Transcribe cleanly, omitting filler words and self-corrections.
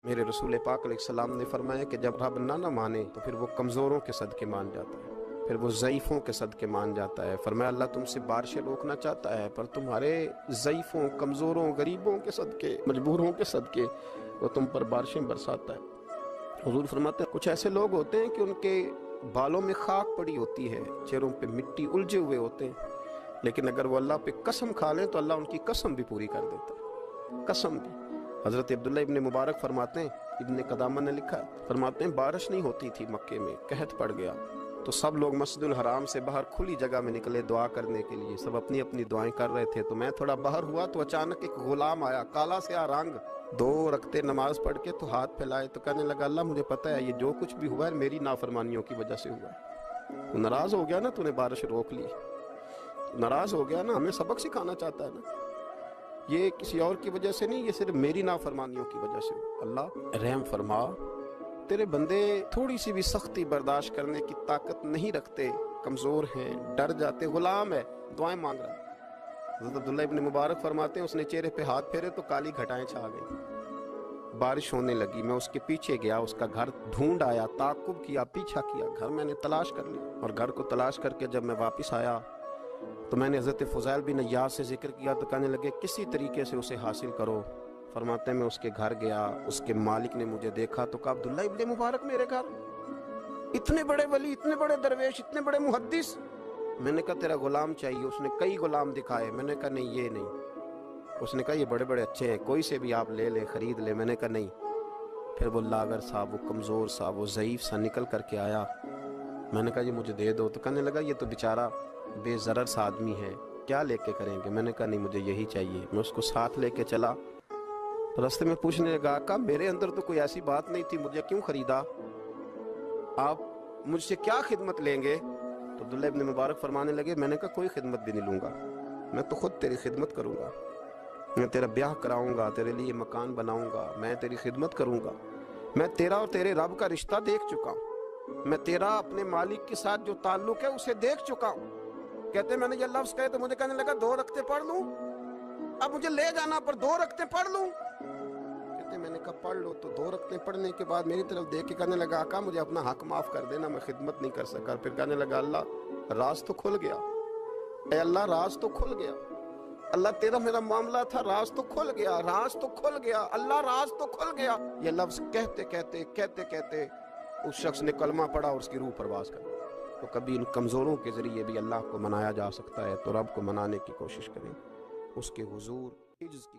میرے رسول پاک علیہ السلام نے فرمایا کہ جب رب نہ مانے تو پھر وہ کمزوروں کے صدقے مان جاتا ہے، پھر وہ ضعیفوں کے صدقے مان جاتا ہے۔ فرمایا اللہ تم سے بارشیں روکنا چاہتا ہے، پر تمہارے ضعیفوں، کمزوروں، غریبوں کے صدقے، مجبوروں کے صدقے وہ تم پر بارشیں برساتا ہے۔ حضور فرماتے ہیں کچھ ایسے لوگ ہوتے ہیں کہ ان کے بالوں میں خاک پڑی ہوتی ہے، چہروں پہ مٹی الجھے ہوئے ہوتے ہیں، لیکن اگر وہ اللہ پہ قسم کھا لیں تو اللہ ان کی قسم بھی پوری کر دیتا ہے، قسم بھی۔ حضرت عبداللہ ابن مبارک فرماتے ہیں، ابن قدامہ نے لکھا، فرماتے ہیں بارش نہیں ہوتی تھی مکے میں، قحط پڑ گیا تو سب لوگ مسجد الحرام سے باہر کھلی جگہ میں نکلے دعا کرنے کے لیے، سب اپنی اپنی دعائیں کر رہے تھے، تو میں تھوڑا باہر ہوا تو اچانک ایک غلام آیا، کالا سیاہ رنگ، 2 رکعتیں نماز پڑھ کے تو ہاتھ پھیلائے تو کہنے لگا اللہ مجھے پتہ ہے یہ جو کچھ بھی ہوا ہے میری نافرمانیوں کی وجہ سے ہوا ہے۔ تو ناراض ہو گیا نا، تو نے بارش روک لی، ناراض ہو گیا نا، ہمیں سبق سکھانا چاہتا ہے نا، یہ کسی اور کی وجہ سے نہیں، یہ صرف میری نافرمانیوں کی وجہ سے ہوا۔ اللہ رحم فرما، تیرے بندے تھوڑی سی بھی سختی برداشت کرنے کی طاقت نہیں رکھتے، کمزور ہیں، ڈر جاتے، غلام ہے، دعائیں مانگ رہا ہے۔ حضرت عبداللہ ابن مبارک فرماتے ہیں اس نے چہرے پہ ہاتھ پھیرے تو کالی گھٹائیں چھا گئی، بارش ہونے لگی، میں اس کے پیچھے گیا، اس کا گھر ڈھونڈ آیا، تعاقب کیا، پیچھا کیا، گھر میں نے تلاش کر لی، اور گھر کو تلاش کر کے جب میں واپس آیا تو میں نے حضرت فضیل بن عیاض سے ذکر کیا تو کہنے لگے کسی طریقے سے اسے حاصل کرو۔ فرماتے ہیں میں اس کے گھر گیا، اس کے مالک نے مجھے دیکھا تو کہا عبداللہ ابن مبارک میرے گھر، اتنے بڑے ولی، اتنے بڑے درویش، اتنے بڑے محدث۔ میں نے کہا تیرا غلام چاہیے، اس نے کئی غلام دکھائے، میں نے کہا نہیں یہ نہیں، اس نے کہا یہ بڑے بڑے اچھے ہیں، کوئی سے بھی آپ لے لیں، خرید لیں، میں نے کہا نہیں۔ پھر وہ لاغر صاحب، وہ کمزور صاحب، وہ ضعیف سا نکل کر کے آیا، میں نے کہا یہ مجھے دے دو، تو کہنے لگا یہ تو بیچارہ بے ضرر سا آدمی ہے، کیا لے کے کریں گے؟ میں نے کہا نہیں مجھے یہی چاہیے۔ میں اس کو ساتھ لے کے چلا تو راستے میں پوچھنے لگا آقا میرے اندر تو کوئی ایسی بات نہیں تھی، مجھے کیوں خریدا؟ آپ مجھ سے کیا خدمت لیں گے؟ تو عبداللہ ابن مبارک فرمانے لگے میں نے کہا کوئی خدمت بھی نہیں لوں گا، میں تو خود تیری خدمت کروں گا، میں تیرا بیاہ کراؤں گا، تیرے لیے مکان بناؤں گا، میں تیری خدمت کروں گا، میں تیرا اور تیرے رب کا رشتہ دیکھ چکا ہوں، میں تیرا اپنے مالک کے ساتھ جو تعلق ہے اسے دیکھ چکا ہوں۔ کہتے میں نے یہ لفظ کہے تو مجھے کہنے لگا 2 رکعتیں پڑھ لوں، اب مجھے لے جانا پر 2 رکعتیں پڑھ لوں؟ کہتے میں نے کہا پڑھ لو، تو 2 رکعتیں پڑھنے کے بعد میری طرف دیکھ کے کہنے لگا آقا مجھے اپنا حق معاف کر دینا، میں خدمت نہیں کر سکا۔ پھر کہنے لگا اللہ راز تو کھل گیا، اے اللہ راز تو کھل گیا، اللہ تیرا میرا معاملہ تھا، راز تو کھل گیا، راز تو کھل گیا، اللہ راز تو کھل گیا۔ یہ لفظ کہتے کہتے اس شخص نے کلمہ پڑھا اور اس کی روح پرواز کر دی۔ تو کبھی ان کمزوروں کے ذریعے بھی اللہ کو منایا جا سکتا ہے، تو رب کو منانے کی کوشش کریں، اس کے حضور عجز کی